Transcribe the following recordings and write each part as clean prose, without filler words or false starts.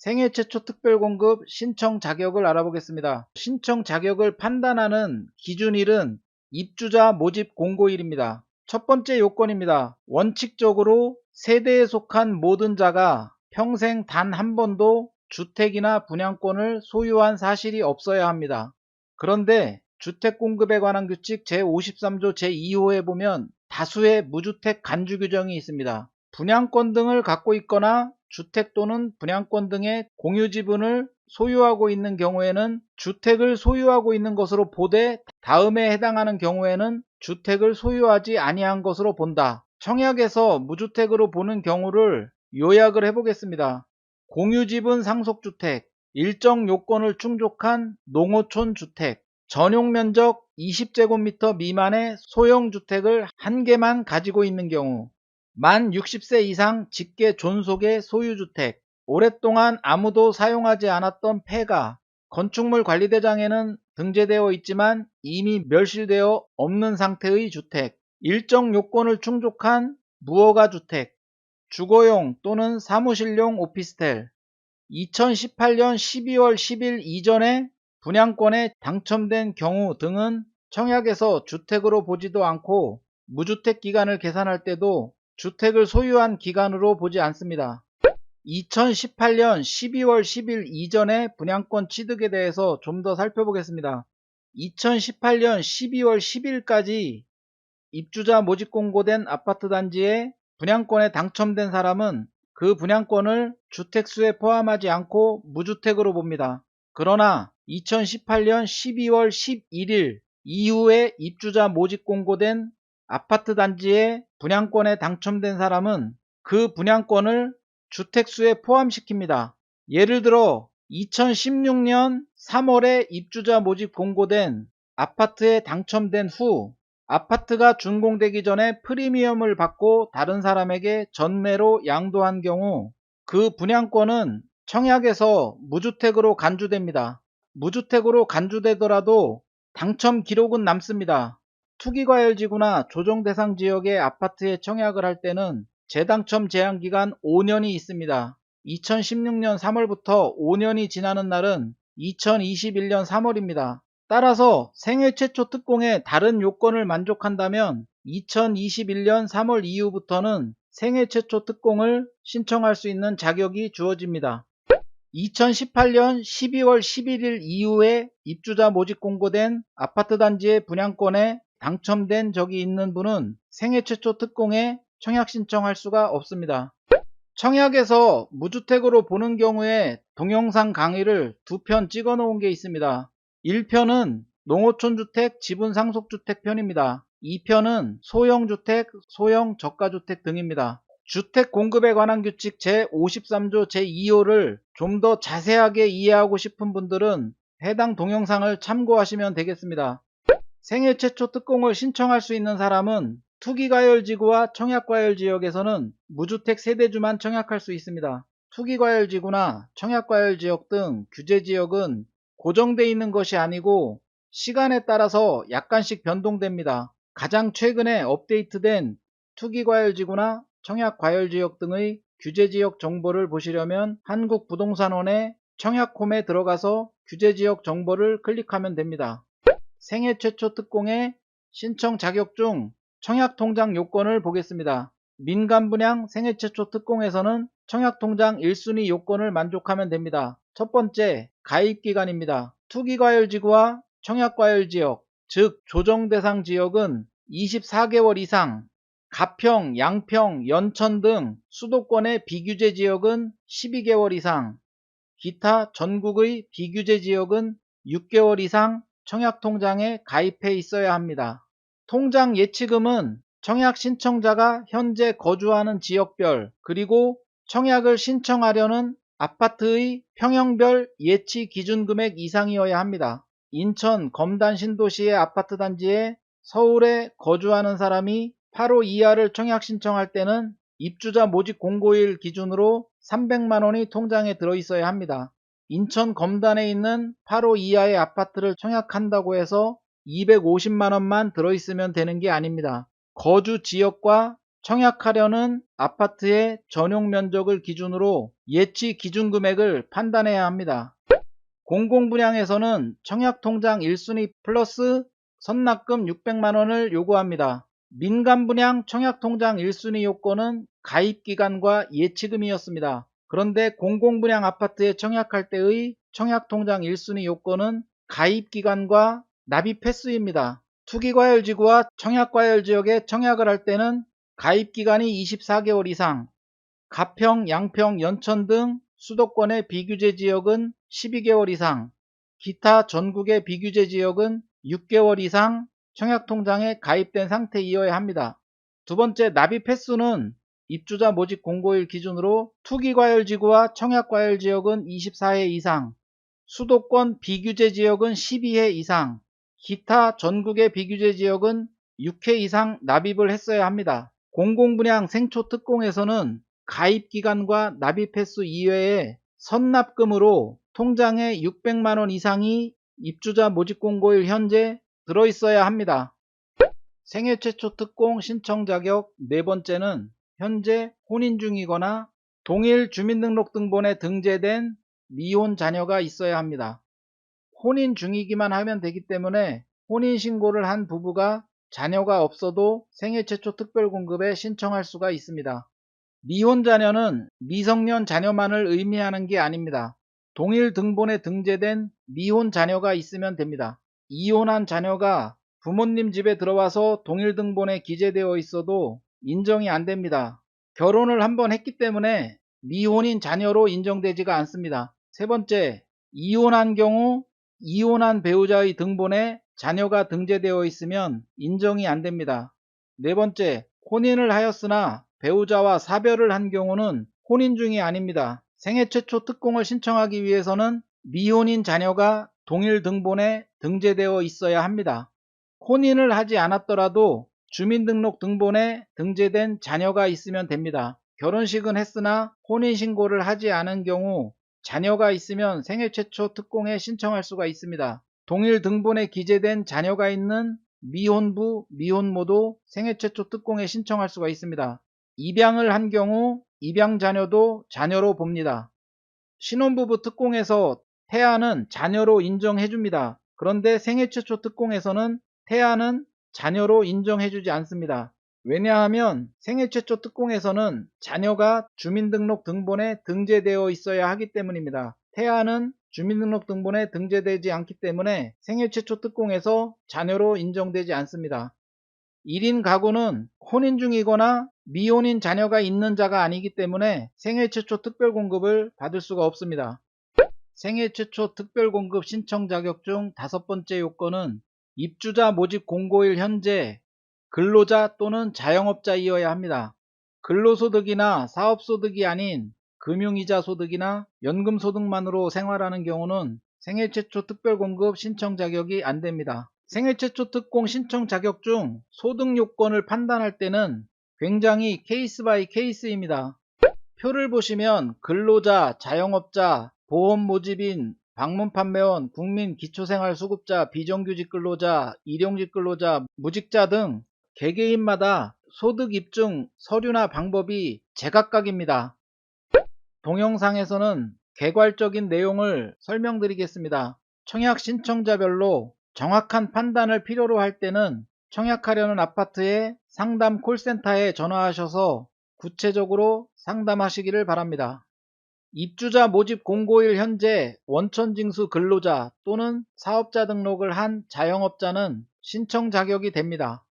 생애 최초 특별공급 신청 자격을 알아보겠습니다. 신청 자격을 판단하는 기준일은 입주자 모집 공고일입니다. 첫 번째 요건입니다. 원칙적으로 세대에 속한 모든 자가 평생 단 한 번도 주택이나 분양권을 소유한 사실이 없어야 합니다. 그런데 주택공급에 관한 규칙 제53조 제2호에 보면 다수의 무주택 간주 규정이 있습니다. 분양권 등을 갖고 있거나 주택 또는 분양권 등의 공유 지분을 소유하고 있는 경우에는 주택을 소유하고 있는 것으로 보되 다음에 해당하는 경우에는 주택을 소유하지 아니한 것으로 본다. 청약에서 무주택으로 보는 경우를 요약을 해보겠습니다. 공유지분 상속주택, 일정 요건을 충족한 농어촌 주택, 전용면적 20제곱미터 미만의 소형주택을 한 개만 가지고 있는 경우, 만 60세 이상 직계 존속의 소유주택, 오랫동안 아무도 사용하지 않았던 폐가, 건축물 관리대장에는 등재되어 있지만 이미 멸실되어 없는 상태의 주택, 일정 요건을 충족한 무허가 주택, 주거용 또는 사무실용 오피스텔, 2018년 12월 10일 이전에 분양권에 당첨된 경우 등은 청약에서 주택으로 보지도 않고 무주택 기간을 계산할 때도 주택을 소유한 기간으로 보지 않습니다. 2018년 12월 10일 이전의 분양권 취득에 대해서 좀 더 살펴보겠습니다. 2018년 12월 10일까지 입주자 모집 공고된 아파트 단지에 분양권에 당첨된 사람은 그 분양권을 주택수에 포함하지 않고 무주택으로 봅니다. 그러나 2018년 12월 11일 이후에 입주자 모집 공고된 아파트 단지에 분양권에 당첨된 사람은 그 분양권을 주택수에 포함시킵니다. 예를 들어 2016년 3월에 입주자 모집 공고된 아파트에 당첨된 후 아파트가 준공되기 전에 프리미엄을 받고 다른 사람에게 전매로 양도한 경우 그 분양권은 청약에서 무주택으로 간주됩니다. 무주택으로 간주되더라도 당첨 기록은 남습니다. 투기과열지구나 조정대상 지역의 아파트에 청약을 할 때는 재당첨 제한기간 5년이 있습니다. 2016년 3월부터 5년이 지나는 날은 2021년 3월입니다. 따라서 생애 최초 특공의 다른 요건을 만족한다면 2021년 3월 이후부터는 생애 최초 특공을 신청할 수 있는 자격이 주어집니다. 2018년 12월 11일 이후에 입주자 모집 공고된 아파트 단지의 분양권에 당첨된 적이 있는 분은 생애 최초 특공에 청약 신청할 수가 없습니다. 청약에서 무주택으로 보는 경우에 동영상 강의를 2편 찍어 놓은 게 있습니다. 1편은 농어촌주택, 지분상속주택 편입니다. 2편은 소형주택, 소형 저가주택 등입니다. 주택 공급에 관한 규칙 제53조 제2호를 좀 더 자세하게 이해하고 싶은 분들은 해당 동영상을 참고하시면 되겠습니다. 생애 최초 특공을 신청할 수 있는 사람은 투기과열지구와 청약과열지역에서는 무주택 세대주만 청약할 수 있습니다. 투기과열지구나 청약과열지역 등 규제지역은 고정되어 있는 것이 아니고 시간에 따라서 약간씩 변동됩니다. 가장 최근에 업데이트된 투기과열지구나 청약과열지역 등의 규제지역 정보를 보시려면 한국부동산원의 청약홈에 들어가서 규제지역 정보를 클릭하면 됩니다. 생애 최초 특공의 신청 자격 중 청약통장 요건을 보겠습니다. 민간분양 생애 최초 특공에서는 청약통장 1순위 요건을 만족하면 됩니다. 첫 번째, 가입기간입니다. 투기과열지구와 청약과열지역, 즉 조정대상 지역은 24개월 이상, 가평, 양평, 연천 등 수도권의 비규제 지역은 12개월 이상, 기타 전국의 비규제 지역은 6개월 이상 청약통장에 가입해 있어야 합니다. 통장 예치금은 청약 신청자가 현재 거주하는 지역별 그리고 청약을 신청하려는 아파트의 평형별 예치 기준금액 이상이어야 합니다. 인천 검단 신도시의 아파트 단지에 서울에 거주하는 사람이 8호 이하를 청약 신청할 때는 입주자 모집 공고일 기준으로 300만원이 통장에 들어있어야 합니다. 인천 검단에 있는 8호 이하의 아파트를 청약한다고 해서 250만원만 들어있으면 되는 게 아닙니다. 거주 지역과 청약하려는 아파트의 전용 면적을 기준으로 예치 기준 금액을 판단해야 합니다. 공공분양에서는 청약통장 1순위 플러스 선납금 600만원을 요구합니다. 민간분양 청약통장 1순위 요건은 가입기간과 예치금이었습니다. 그런데 공공분양 아파트에 청약할 때의 청약통장 1순위 요건은 가입기간과 납입 횟수입니다. 투기과열지구와 청약과열지역에 청약을 할 때는 가입기간이 24개월 이상, 가평, 양평, 연천 등 수도권의 비규제 지역은 12개월 이상, 기타 전국의 비규제 지역은 6개월 이상 청약통장에 가입된 상태이어야 합니다. 두 번째, 납입 횟수는 입주자 모집 공고일 기준으로 투기과열지구와 청약과열지역은 24회 이상, 수도권 비규제 지역은 12회 이상, 기타 전국의 비규제 지역은 6회 이상 납입을 했어야 합니다. 공공분양 생초특공에서는 가입기간과 납입 횟수 이외에 선납금으로 통장에 600만원 이상이 입주자 모집공고일 현재 들어있어야 합니다. 생애 최초 특공 신청 자격 네 번째는 현재 혼인 중이거나 동일 주민등록등본에 등재된 미혼 자녀가 있어야 합니다. 혼인 중이기만 하면 되기 때문에 혼인신고를 한 부부가 자녀가 없어도 생애 최초 특별공급에 신청할 수가 있습니다. 미혼 자녀는 미성년 자녀만을 의미하는 게 아닙니다. 동일 등본에 등재된 미혼 자녀가 있으면 됩니다. 이혼한 자녀가 부모님 집에 들어와서 동일 등본에 기재되어 있어도 인정이 안 됩니다. 결혼을 한번 했기 때문에 미혼인 자녀로 인정되지가 않습니다. 세 번째, 이혼한 경우 이혼한 배우자의 등본에 자녀가 등재되어 있으면 인정이 안 됩니다. 네 번째, 혼인을 하였으나 배우자와 사별을 한 경우는 혼인 중이 아닙니다. 생애 최초 특공을 신청하기 위해서는 미혼인 자녀가 동일 등본에 등재되어 있어야 합니다. 혼인을 하지 않았더라도 주민등록 등본에 등재된 자녀가 있으면 됩니다. 결혼식은 했으나 혼인신고를 하지 않은 경우 자녀가 있으면 생애 최초 특공에 신청할 수가 있습니다. 동일 등본에 기재된 자녀가 있는 미혼부, 미혼모도 생애 최초 특공에 신청할 수가 있습니다. 입양을 한 경우 입양 자녀도 자녀로 봅니다. 신혼부부 특공에서 태아는 자녀로 인정해줍니다. 그런데 생애 최초 특공에서는 태아는 자녀로 인정해주지 않습니다. 왜냐하면 생애 최초 특공에서는 자녀가 주민등록 등본에 등재되어 있어야 하기 때문입니다. 태아는 주민등록 등본에 등재되지 않기 때문에 생애 최초 특공에서 자녀로 인정되지 않습니다. 1인 가구는 혼인 중이거나 미혼인 자녀가 있는 자가 아니기 때문에 생애 최초 특별공급을 받을 수가 없습니다. 생애 최초 특별공급 신청 자격 중 다섯 번째 요건은 입주자 모집 공고일 현재 근로자 또는 자영업자이어야 합니다. 근로소득이나 사업소득이 아닌 금융이자 소득이나 연금소득만으로 생활하는 경우는 생애 최초 특별공급 신청 자격이 안 됩니다. 생애 최초 특공 신청 자격 중 소득 요건을 판단할 때는 굉장히 케이스 바이 케이스입니다. 표를 보시면 근로자, 자영업자, 보험 모집인, 방문 판매원, 국민 기초생활수급자, 비정규직 근로자, 일용직 근로자, 무직자 등 개개인마다 소득 입증 서류나 방법이 제각각입니다. 동영상에서는 개괄적인 내용을 설명드리겠습니다. 청약 신청자별로 정확한 판단을 필요로 할 때는 청약하려는 아파트의 상담 콜센터에 전화하셔서 구체적으로 상담하시기를 바랍니다. 입주자 모집 공고일 현재 원천징수 근로자 또는 사업자 등록을 한 자영업자는 신청 자격이 됩니다.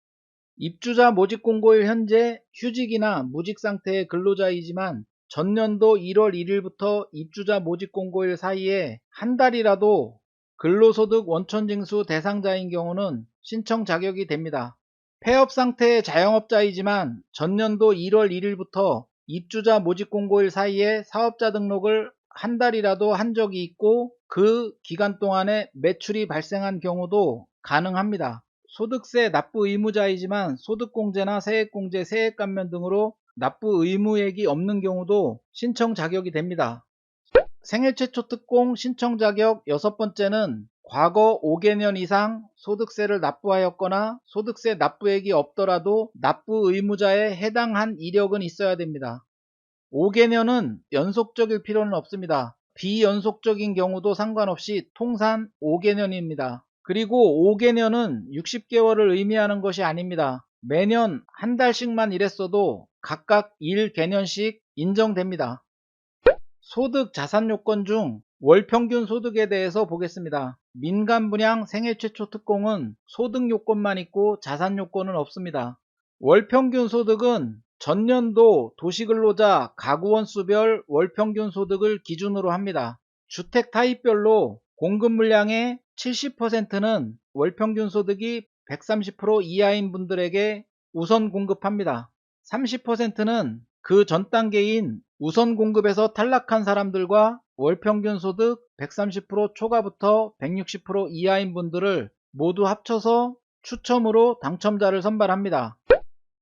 입주자 모집 공고일 현재 휴직이나 무직 상태의 근로자이지만 전년도 1월 1일부터 입주자 모집 공고일 사이에 한 달이라도 근로소득 원천징수 대상자인 경우는 신청 자격이 됩니다. 폐업 상태의 자영업자이지만 전년도 1월 1일부터 입주자 모집 공고일 사이에 사업자 등록을 한 달이라도 한 적이 있고 그 기간 동안에 매출이 발생한 경우도 가능합니다. 소득세 납부 의무자이지만 소득공제나 세액공제, 세액감면 등으로 납부 의무액이 없는 경우도 신청 자격이 됩니다. 생애 최초 특공 신청 자격 여섯 번째는 과거 5개년 이상 소득세를 납부하였거나 소득세 납부액이 없더라도 납부 의무자에 해당한 이력은 있어야 됩니다. 5개년은 연속적일 필요는 없습니다. 비연속적인 경우도 상관없이 통산 5개년입니다. 그리고 5개년은 60개월을 의미하는 것이 아닙니다. 매년 한 달씩만 일했어도 각각 1개년씩 인정됩니다. 소득 자산 요건 중 월평균 소득에 대해서 보겠습니다. 민간 분양 생애 최초 특공은 소득 요건만 있고 자산 요건은 없습니다. 월평균 소득은 전년도 도시근로자 가구원 수별 월평균 소득을 기준으로 합니다. 주택 타입별로 공급 물량의 70%는 월평균 소득이 130% 이하인 분들에게 우선 공급합니다. 30%는 그 전 단계인 우선 공급에서 탈락한 사람들과 월평균 소득 130% 초과부터 160% 이하인 분들을 모두 합쳐서 추첨으로 당첨자를 선발합니다.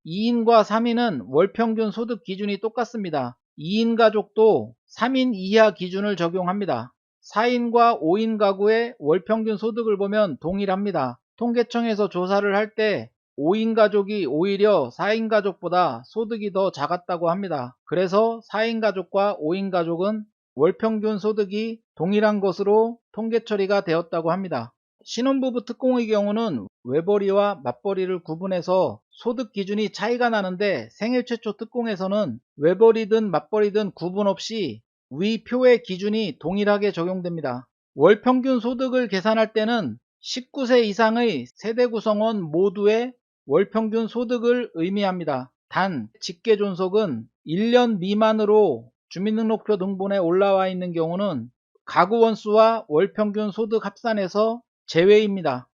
2인과 3인은 월평균 소득 기준이 똑같습니다. 2인 가족도 3인 이하 기준을 적용합니다. 4인과 5인 가구의 월평균 소득을 보면 동일합니다. 통계청에서 조사를 할 때 5인 가족이 오히려 4인 가족보다 소득이 더 작았다고 합니다. 그래서 4인 가족과 5인 가족은 월평균 소득이 동일한 것으로 통계 처리가 되었다고 합니다. 신혼부부 특공의 경우는 외벌이와 맞벌이를 구분해서 소득 기준이 차이가 나는데 생애 최초 특공에서는 외벌이든 맞벌이든 구분 없이 위 표의 기준이 동일하게 적용됩니다. 월평균 소득을 계산할 때는 19세 이상의 세대 구성원 모두의 월평균 소득을 의미합니다. 단 직계존속은 1년 미만으로 주민등록표 등본에 올라와 있는 경우는 가구 원수와 월평균 소득 합산해서 제외입니다.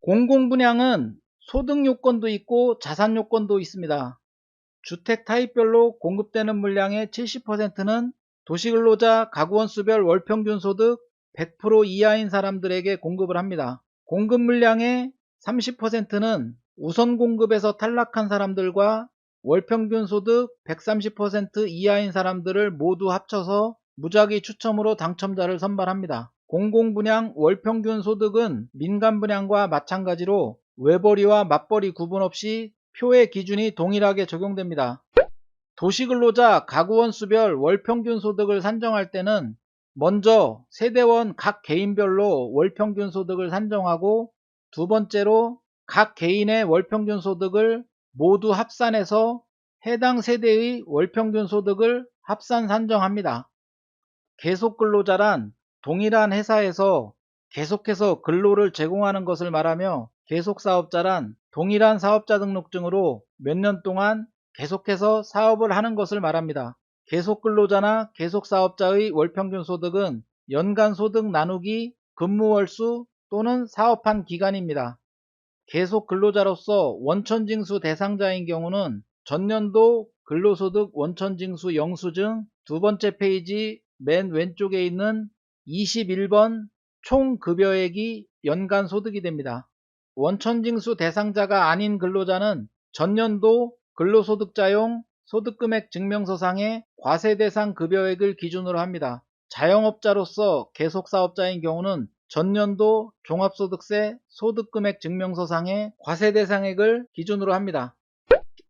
공공분양은 소득 요건도 있고 자산 요건도 있습니다. 주택 타입별로 공급되는 물량의 70%는 도시근로자 가구원수별 월평균 소득 100% 이하인 사람들에게 공급을 합니다. 공급 물량의 30%는 우선 공급에서 탈락한 사람들과 월평균 소득 130% 이하인 사람들을 모두 합쳐서 무작위 추첨으로 당첨자를 선발합니다. 공공분양 월평균 소득은 민간분양과 마찬가지로 외벌이와 맞벌이 구분 없이 표의 기준이 동일하게 적용됩니다. 도시근로자 가구원 수별 월평균 소득을 산정할 때는 먼저 세대원 각 개인별로 월평균 소득을 산정하고 두 번째로 각 개인의 월평균 소득을 모두 합산해서 해당 세대의 월평균 소득을 합산 산정합니다. 계속근로자란 동일한 회사에서 계속해서 근로를 제공하는 것을 말하며 계속사업자란 동일한 사업자 등록증으로 몇 년 동안 계속해서 사업을 하는 것을 말합니다. 계속근로자나 계속사업자의 월평균 소득은 연간 소득 나누기 근무월수 또는 사업한 기간입니다. 계속근로자로서 원천징수 대상자인 경우는 전년도 근로소득 원천징수 영수증 두 번째 페이지 맨 왼쪽에 있는 21번 총급여액이 연간 소득이 됩니다. 원천징수 대상자가 아닌 근로자는 전년도 근로소득자용 소득금액 증명서상의 과세대상 급여액을 기준으로 합니다. 자영업자로서 계속사업자인 경우는 전년도 종합소득세 소득금액 증명서상의 과세대상액을 기준으로 합니다.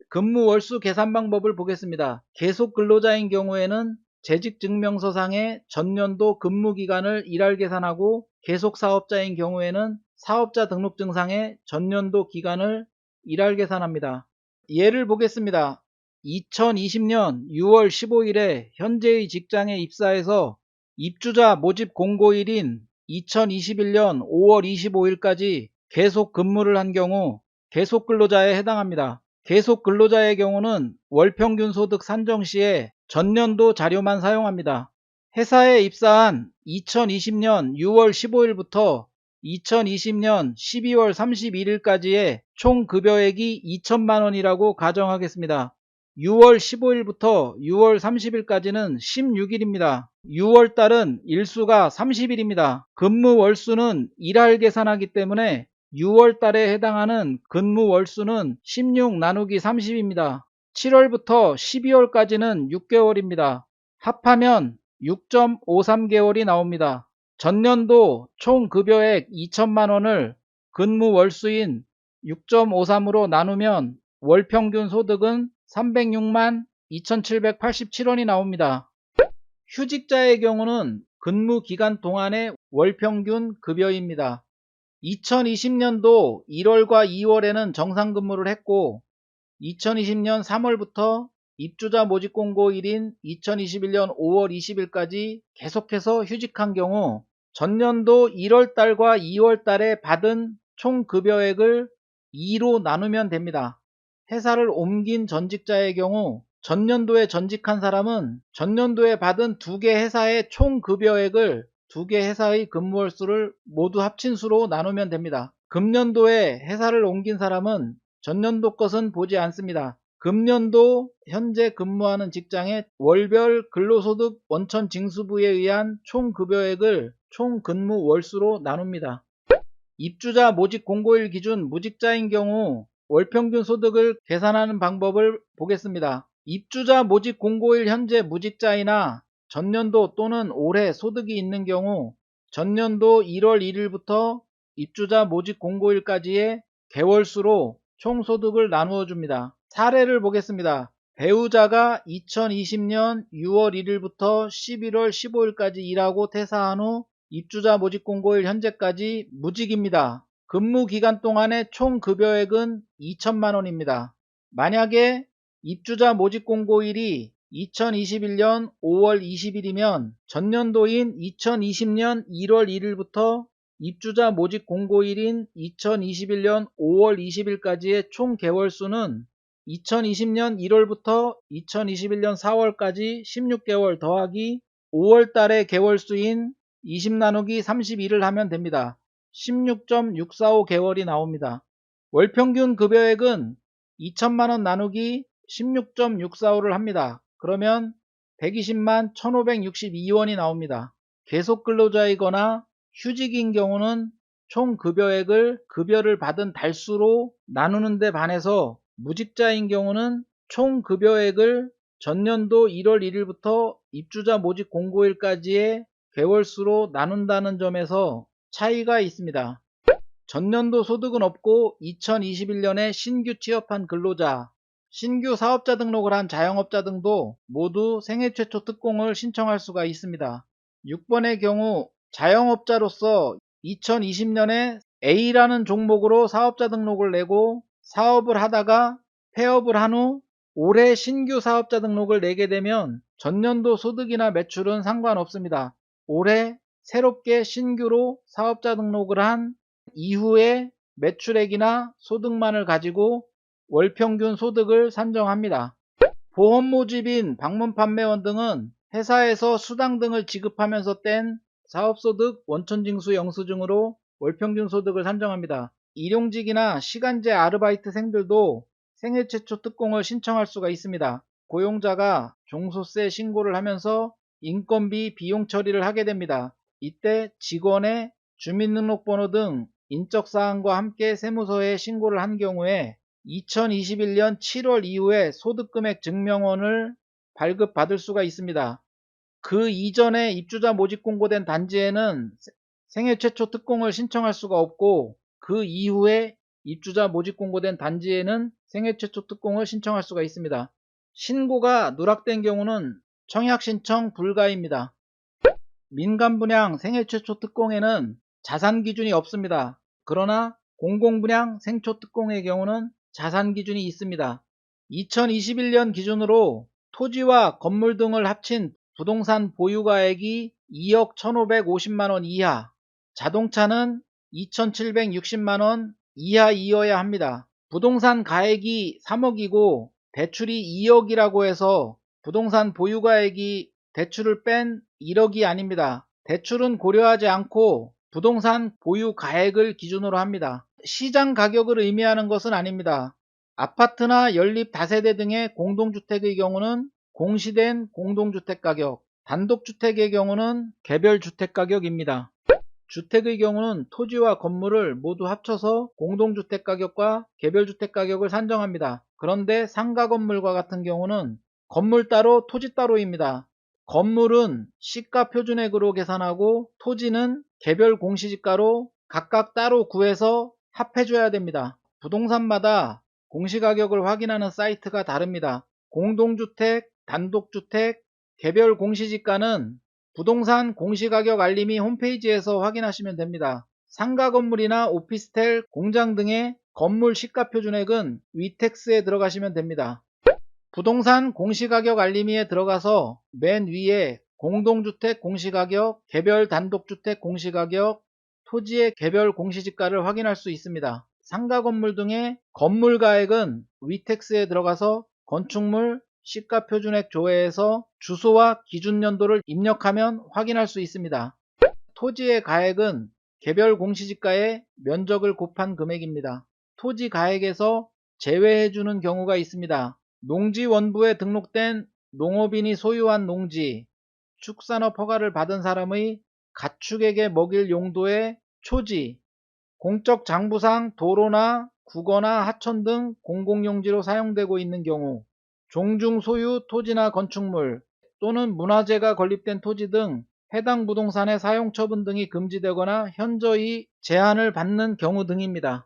근무월수 계산 방법을 보겠습니다. 계속근로자인 경우에는 재직증명서상의 전년도 근무기간을 일할 계산하고 계속사업자인 경우에는 사업자 등록증상의 전년도 기간을 일할 계산합니다. 예를 보겠습니다. 2020년 6월 15일에 현재의 직장에 입사해서 입주자 모집 공고일인 2021년 5월 25일까지 계속 근무를 한 경우 계속근로자에 해당합니다. 계속근로자의 경우는 월평균 소득 산정 시에 전년도 자료만 사용합니다. 회사에 입사한 2020년 6월 15일부터 2020년 12월 31일까지의 총 급여액이 2천만원이라고 가정하겠습니다. 6월 15일부터 6월 30일까지는 16일입니다. 6월달은 일수가 30일입니다. 근무 월수는 일할 계산하기 때문에 6월달에 해당하는 근무 월수는 16 나누기 30입니다. 7월부터 12월까지는 6개월입니다. 합하면 6.53개월이 나옵니다. 전년도 총 급여액 2천만원을 근무 월수인 6.53으로 나누면 월평균 소득은 306만 2787원이 나옵니다. 휴직자의 경우는 근무 기간 동안의 월평균 급여입니다. 2020년도 1월과 2월에는 정상 근무를 했고 2020년 3월부터 입주자 모집 공고일인 2021년 5월 20일까지 계속해서 휴직한 경우 전년도 1월달과 2월달에 받은 총 급여액을 2로 나누면 됩니다. 회사를 옮긴 전직자의 경우 전년도에 전직한 사람은 전년도에 받은 2개 회사의 총 급여액을 2개 회사의 근무월 수를 모두 합친 수로 나누면 됩니다. 금년도에 회사를 옮긴 사람은 전년도 것은 보지 않습니다. 금년도 현재 근무하는 직장의 월별 근로소득 원천 징수부에 의한 총 급여액을 총 근무 월수로 나눕니다. 입주자 모집 공고일 기준 무직자인 경우 월평균 소득을 계산하는 방법을 보겠습니다. 입주자 모집 공고일 현재 무직자이나 전년도 또는 올해 소득이 있는 경우 전년도 1월 1일부터 입주자 모집 공고일까지의 개월수로 총 소득을 나누어 줍니다. 사례를 보겠습니다. 배우자가 2020년 6월 1일부터 11월 15일까지 일하고 퇴사한 후 입주자 모집 공고일 현재까지 무직입니다. 근무 기간 동안의 총 급여액은 2천만원입니다. 만약에 입주자 모집 공고일이 2021년 5월 20일이면 전년도인 2020년 1월 1일부터 입주자 모집 공고일인 2021년 5월 20일까지의 총 개월수는 2020년 1월부터 2021년 4월까지 16개월 더하기 5월달의 개월수인 20 나누기 31을 하면 됩니다. 16.645개월이 나옵니다. 월평균 급여액은 2천만원 나누기 16.645를 합니다. 그러면 120만 1562원이 나옵니다. 계속 근로자이거나 휴직인 경우는 총 급여액을 급여를 받은 달수로 나누는 데 반해서 무직자인 경우는 총 급여액을 전년도 1월 1일부터 입주자 모집 공고일까지의 개월수로 나눈다는 점에서 차이가 있습니다. 전년도 소득은 없고 2021년에 신규 취업한 근로자, 신규 사업자 등록을 한 자영업자 등도 모두 생애 최초 특공을 신청할 수가 있습니다. 6번의 경우 자영업자로서 2020년에 A라는 종목으로 사업자 등록을 내고 사업을 하다가 폐업을 한 후 올해 신규 사업자 등록을 내게 되면 전년도 소득이나 매출은 상관없습니다. 올해 새롭게 신규로 사업자 등록을 한 이후에 매출액이나 소득만을 가지고 월평균 소득을 산정합니다. 보험 모집인 방문 판매원 등은 회사에서 수당 등을 지급하면서 뗀 사업소득 원천징수 영수증으로 월평균 소득을 산정합니다. 일용직이나 시간제 아르바이트생들도 생애 최초 특공을 신청할 수가 있습니다. 고용자가 종소세 신고를 하면서 인건비 비용 처리를 하게 됩니다. 이때 직원의 주민등록번호 등 인적사항과 함께 세무서에 신고를 한 경우에 2021년 7월 이후에 소득금액 증명원을 발급받을 수가 있습니다. 그 이전에 입주자 모집 공고된 단지에는 생애 최초 특공을 신청할 수가 없고 그 이후에 입주자 모집 공고된 단지에는 생애 최초 특공을 신청할 수가 있습니다. 신고가 누락된 경우는 청약 신청 불가입니다. 민간분양 생애 최초 특공에는 자산 기준이 없습니다. 그러나 공공분양 생초 특공의 경우는 자산 기준이 있습니다. 2021년 기준으로 토지와 건물 등을 합친 부동산 보유가액이 2억 1550만원 이하, 자동차는 2760만원 이하이어야 합니다. 부동산 가액이 3억이고 대출이 2억이라고 해서 부동산 보유가액이 대출을 뺀 1억이 아닙니다. 대출은 고려하지 않고 부동산 보유 가액을 기준으로 합니다. 시장 가격을 의미하는 것은 아닙니다. 아파트나 연립 다세대 등의 공동주택의 경우는 공시된 공동주택 가격, 단독주택의 경우는 개별주택 가격입니다. 주택의 경우는 토지와 건물을 모두 합쳐서 공동주택 가격과 개별주택 가격을 산정합니다. 그런데 상가 건물과 같은 경우는 건물 따로 토지 따로입니다. 건물은 시가 표준액으로 계산하고 토지는 개별 공시지가로 각각 따로 구해서 합해줘야 됩니다. 부동산마다 공시가격을 확인하는 사이트가 다릅니다. 공동주택, 단독주택, 개별 공시지가는 부동산 공시가격 알림이 홈페이지에서 확인하시면 됩니다. 상가 건물이나 오피스텔, 공장 등의 건물 시가표준액은 위텍스에 들어가시면 됩니다. 부동산 공시가격 알림이에 들어가서 맨 위에 공동주택 공시가격, 개별 단독주택 공시가격, 토지의 개별 공시지가를 확인할 수 있습니다. 상가 건물 등의 건물가액은 위텍스에 들어가서 건축물 시가표준액 조회에서 주소와 기준연도를 입력하면 확인할 수 있습니다. 토지의 가액은 개별 공시지가의 면적을 곱한 금액입니다. 토지 가액에서 제외해주는 경우가 있습니다. 농지원부에 등록된 농업인이 소유한 농지, 축산업 허가를 받은 사람의 가축에게 먹일 용도의 초지, 공적 장부상 도로나 국어나 하천 등 공공용지로 사용되고 있는 경우, 종중 소유 토지나 건축물 또는 문화재가 건립된 토지 등 해당 부동산의 사용 처분 등이 금지되거나 현저히 제한을 받는 경우 등입니다.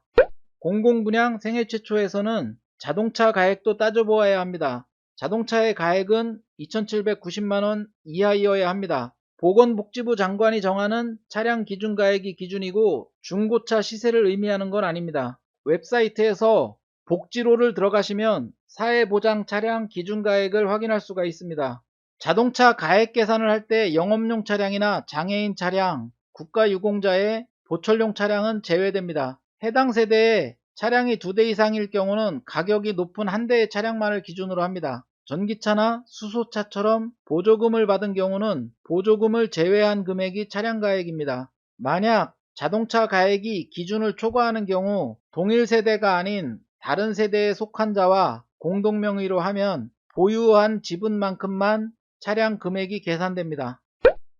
공공분양 생애 최초에서는 자동차 가액도 따져보아야 합니다. 자동차의 가액은 2,790만원 이하이어야 합니다. 보건복지부 장관이 정하는 차량 기준가액이 기준이고 중고차 시세를 의미하는 건 아닙니다. 웹사이트에서 복지로를 들어가시면 사회보장 차량 기준가액을 확인할 수가 있습니다. 자동차 가액 계산을 할 때 영업용 차량이나 장애인 차량, 국가유공자의 보철용 차량은 제외됩니다. 해당 세대에 차량이 2대 이상일 경우는 가격이 높은 한 대의 차량만을 기준으로 합니다. 전기차나 수소차처럼 보조금을 받은 경우는 보조금을 제외한 금액이 차량가액입니다. 만약 자동차 가액이 기준을 초과하는 경우 동일 세대가 아닌 다른 세대에 속한 자와 공동명의로 하면 보유한 지분만큼만 차량 금액이 계산됩니다.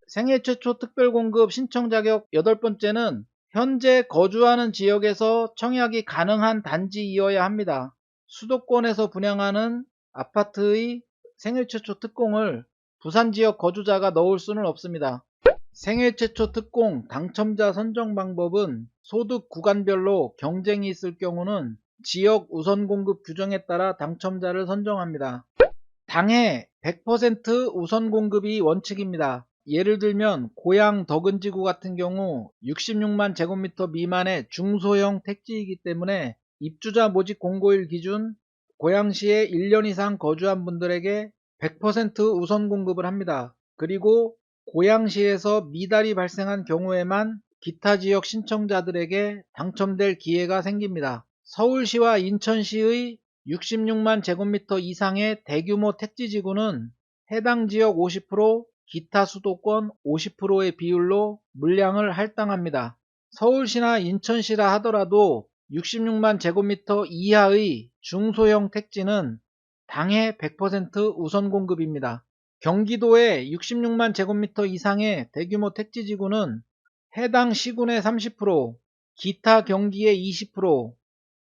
생애 최초 특별공급 신청 자격 8번째는 현재 거주하는 지역에서 청약이 가능한 단지이어야 합니다. 수도권에서 분양하는 아파트의 생애 최초 특공을 부산 지역 거주자가 넣을 수는 없습니다. 생애 최초 특공 당첨자 선정 방법은 소득 구간별로 경쟁이 있을 경우는 지역 우선 공급 규정에 따라 당첨자를 선정합니다. 당해 100% 우선 공급이 원칙입니다. 예를 들면 고양 덕은지구 같은 경우 66만 제곱미터 미만의 중소형 택지이기 때문에 입주자 모집 공고일 기준 고양시에 1년 이상 거주한 분들에게 100% 우선 공급을 합니다. 그리고 고양시에서 미달이 발생한 경우에만 기타 지역 신청자들에게 당첨될 기회가 생깁니다. 서울시와 인천시의 66만 제곱미터 이상의 대규모 택지지구는 해당 지역 50%, 기타 수도권 50%의 비율로 물량을 할당합니다. 서울시나 인천시라 하더라도 66만 제곱미터 이하의 중소형 택지는 당해 100% 우선 공급입니다. 경기도의 66만 제곱미터 이상의 대규모 택지지구는 해당 시군의 30%, 기타 경기의 20%,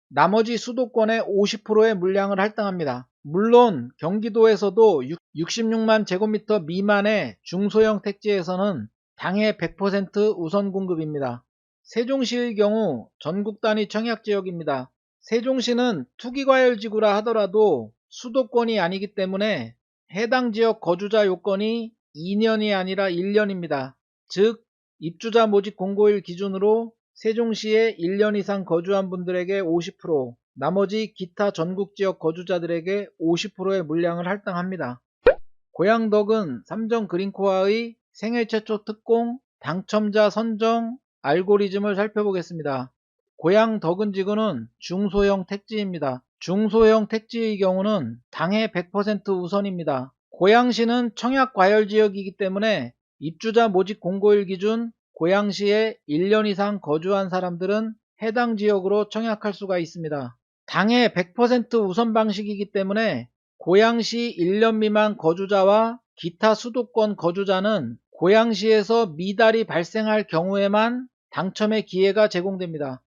나머지 수도권의 50%의 물량을 할당합니다. 물론 경기도에서도 66만 제곱미터 미만의 중소형 택지에서는 당해 100% 우선 공급입니다. 세종시의 경우 전국 단위 청약지역입니다. 세종시는 투기과열지구라 하더라도 수도권이 아니기 때문에 해당 지역 거주자 요건이 2년이 아니라 1년입니다. 즉 입주자 모집 공고일 기준으로 세종시에 1년 이상 거주한 분들에게 50%, 나머지 기타 전국지역 거주자들에게 50%의 물량을 할당합니다. 고양덕은 삼정 그린코아의 생애 최초 특공 당첨자 선정 알고리즘을 살펴보겠습니다. 고양덕은지구는 중소형 택지입니다. 중소형 택지의 경우는 당해 100% 우선입니다. 고양시는 청약과열지역이기 때문에 입주자 모집 공고일 기준 고양시에 1년 이상 거주한 사람들은 해당 지역으로 청약할 수가 있습니다. 당해 100% 우선 방식이기 때문에 고양시 1년 미만 거주자와 기타 수도권 거주자는 고양시에서 미달이 발생할 경우에만 당첨의 기회가 제공됩니다.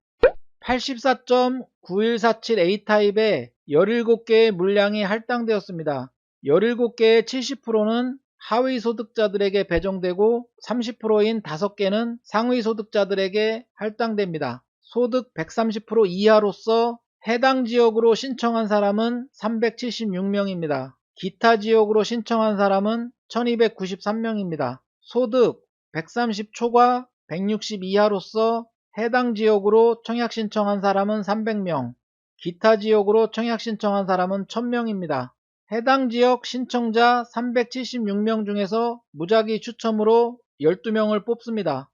84.9147 A타입에 17개의 물량이 할당되었습니다. 17개의 70%는 하위 소득자들에게 배정되고 30%인 5개는 상위 소득자들에게 할당됩니다. 소득 130% 이하로서 해당 지역으로 신청한 사람은 376명입니다. 기타 지역으로 신청한 사람은 1293명입니다. 소득 130 초과 160 이하로서 해당 지역으로 청약 신청한 사람은 300명, 기타 지역으로 청약 신청한 사람은 1000명입니다. 해당 지역 신청자 376명 중에서 무작위 추첨으로 12명을 뽑습니다.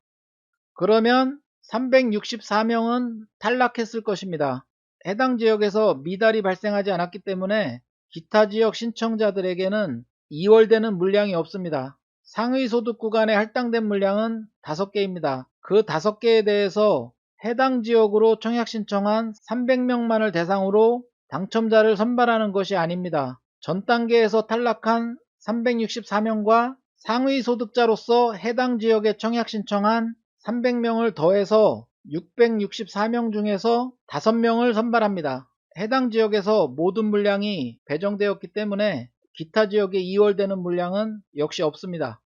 그러면 364명은 탈락했을 것입니다. 해당 지역에서 미달이 발생하지 않았기 때문에 기타 지역 신청자들에게는 2월되는 물량이 없습니다. 상위 소득 구간에 할당된 물량은 5개입니다. 그 5개에 대해서 해당 지역으로 청약 신청한 300명만을 대상으로 당첨자를 선발하는 것이 아닙니다. 전 단계에서 탈락한 364명과 상위 소득자로서 해당 지역에 청약 신청한 300명을 더해서 664명 중에서 5명을 선발합니다. 해당 지역에서 모든 물량이 배정되었기 때문에 기타 지역에 2월되는 물량은 역시 없습니다.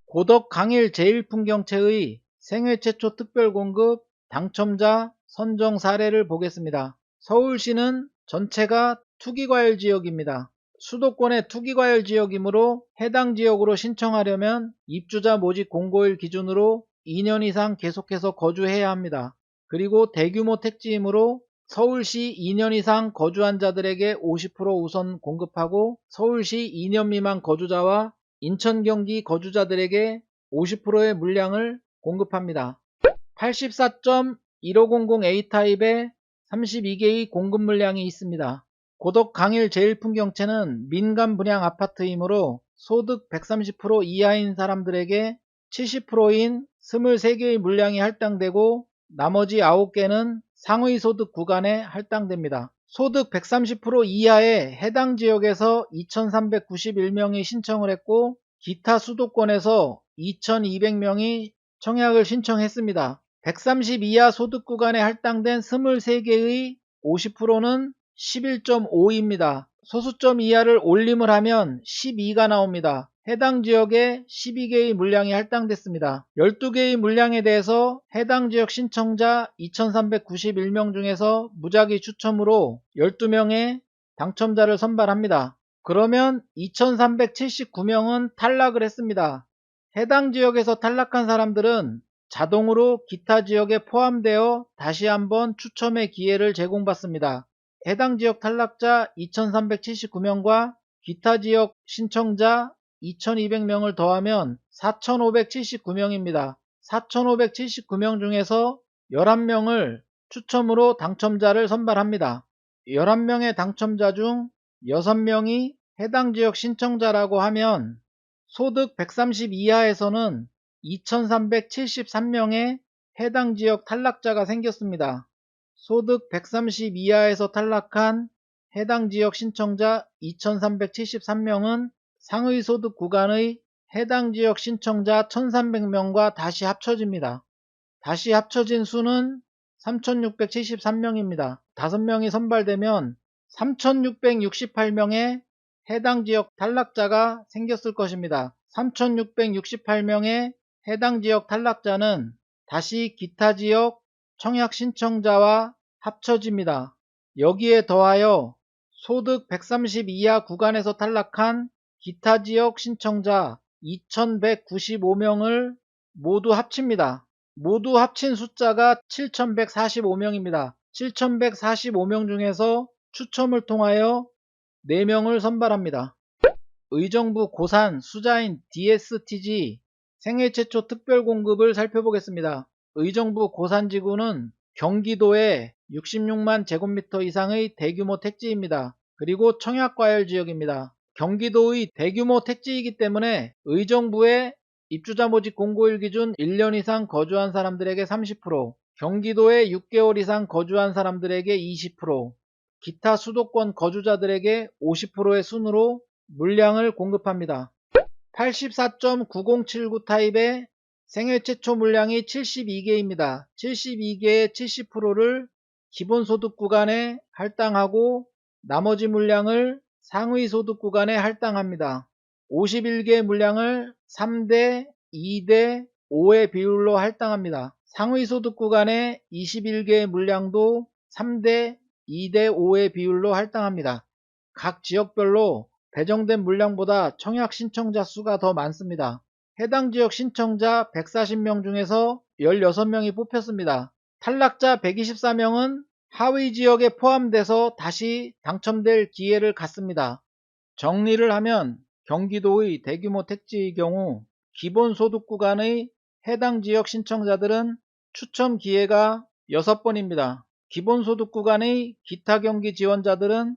고덕 강일 제1풍경채의 생애 최초 특별공급 당첨자 선정 사례를 보겠습니다. 서울시는 전체가 투기과열 지역입니다. 수도권의 투기과열 지역이므로 해당 지역으로 신청하려면 입주자 모집 공고일 기준으로 2년 이상 계속해서 거주해야 합니다. 그리고 대규모 택지이므로 서울시 2년 이상 거주한 자들에게 50% 우선 공급하고 서울시 2년 미만 거주자와 인천 경기 거주자들에게 50%의 물량을 공급합니다. 84.1500A 타입의 32개의 공급 물량이 있습니다. 고덕 강일 제1풍경채는 민간 분양 아파트이므로 소득 130% 이하인 사람들에게 70%인 23개의 물량이 할당되고 나머지 9개는 상위 소득 구간에 할당됩니다. 소득 130% 이하의 해당 지역에서 2391명이 신청을 했고 기타 수도권에서 2200명이 청약을 신청했습니다. 130 이하 소득 구간에 할당된 23개의 50%는 11.5입니다. 소수점 이하를 올림을 하면 12가 나옵니다. 해당 지역에 12개의 물량이 할당됐습니다. 12개의 물량에 대해서 해당 지역 신청자 2391명 중에서 무작위 추첨으로 12명의 당첨자를 선발합니다. 그러면 2379명은 탈락을 했습니다. 해당 지역에서 탈락한 사람들은 자동으로 기타 지역에 포함되어 다시 한번 추첨의 기회를 제공받습니다. 해당 지역 탈락자 2379명과 기타 지역 신청자 2200명을 더하면 4579명입니다. 4579명 중에서 11명을 추첨으로 당첨자를 선발합니다. 11명의 당첨자 중 6명이 해당 지역 신청자라고 하면 소득 130 이하에서는 2373명의 해당 지역 탈락자가 생겼습니다. 소득 130 이하에서 탈락한 해당 지역 신청자 2373명은 상위 소득 구간의 해당 지역 신청자 1300명과 다시 합쳐집니다. 다시 합쳐진 수는 3673명입니다. 5명이 선발되면 3668명의 해당 지역 탈락자가 생겼을 것입니다. 3668명의 해당 지역 탈락자는 다시 기타 지역 청약 신청자와 합쳐집니다. 여기에 더하여 소득 130 이하 구간에서 탈락한 기타 지역 신청자 2195명을 모두 합칩니다. 모두 합친 숫자가 7145명입니다. 7145명 중에서 추첨을 통하여 4명을 선발합니다. 의정부 고산 수자인 DSTG 생애 최초 특별공급을 살펴보겠습니다. 의정부 고산지구는 경기도의 66만 제곱미터 이상의 대규모 택지입니다. 그리고 청약과열 지역입니다. 경기도의 대규모 택지이기 때문에 의정부의 입주자 모집 공고일 기준 1년 이상 거주한 사람들에게 30%, 경기도에 6개월 이상 거주한 사람들에게 20%, 기타 수도권 거주자들에게 50%의 순으로 물량을 공급합니다. 84.9079 타입의 생애 최초 물량이 72개입니다. 72개의 70%를 기본소득 구간에 할당하고 나머지 물량을 상위 소득 구간에 할당합니다. 51개 물량을 3대 2대 5의 비율로 할당합니다. 상위 소득 구간의 21개 물량도 3대 2대 5의 비율로 할당합니다. 각 지역별로 배정된 물량보다 청약 신청자 수가 더 많습니다. 해당 지역 신청자 140명 중에서 16명이 뽑혔습니다. 탈락자 124명은 하위 지역에 포함돼서 다시 당첨될 기회를 갖습니다. 정리를 하면 경기도의 대규모 택지의 경우 기본소득 구간의 해당 지역 신청자들은 추첨 기회가 6번입니다. 기본소득 구간의 기타 경기 지원자들은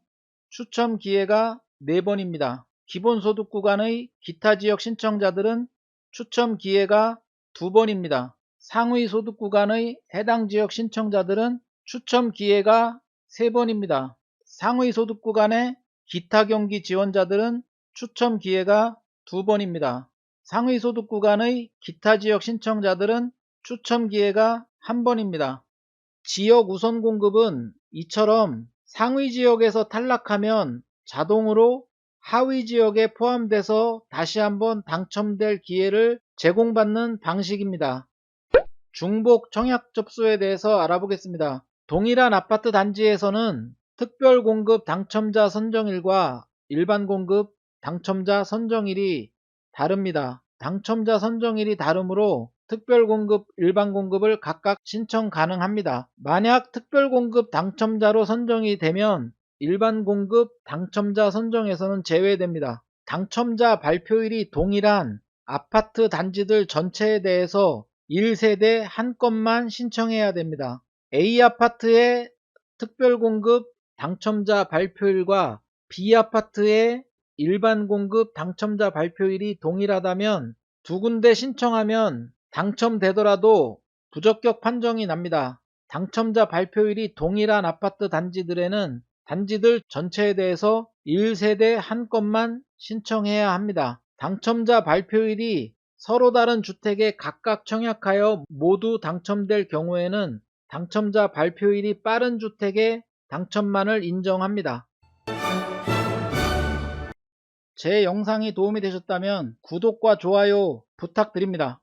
추첨 기회가 4번입니다. 기본소득 구간의 기타 지역 신청자들은 추첨 기회가 2번입니다. 상위 소득 구간의 해당 지역 신청자들은 추첨 기회가 3번입니다. 상위 소득 구간의 기타 경기 지원자들은 추첨 기회가 2번입니다. 상위 소득 구간의 기타 지역 신청자들은 추첨 기회가 1번입니다. 지역 우선 공급은 이처럼 상위 지역에서 탈락하면 자동으로 하위 지역에 포함돼서 다시 한번 당첨될 기회를 제공받는 방식입니다. 중복 청약 접수에 대해서 알아보겠습니다. 동일한 아파트 단지에서는 특별 공급 당첨자 선정일과 일반 공급 당첨자 선정일이 다릅니다. 당첨자 선정일이 다르므로 특별 공급, 일반 공급을 각각 신청 가능합니다. 만약 특별 공급 당첨자로 선정이 되면 일반 공급 당첨자 선정에서는 제외됩니다. 당첨자 발표일이 동일한 아파트 단지들 전체에 대해서 1세대 한 건만 신청해야 됩니다. A아파트의 특별공급 당첨자 발표일과 B아파트의 일반 공급 당첨자 발표일이 동일하다면 두 군데 신청하면 당첨되더라도 부적격 판정이 납니다. 당첨자 발표일이 동일한 아파트 단지들에는 단지들 전체에 대해서 1세대 한 건만 신청해야 합니다. 당첨자 발표일이 서로 다른 주택에 각각 청약하여 모두 당첨될 경우에는 당첨자 발표일이 빠른 주택의 당첨만을 인정합니다. 제 영상이 도움이 되셨다면 구독과 좋아요 부탁드립니다.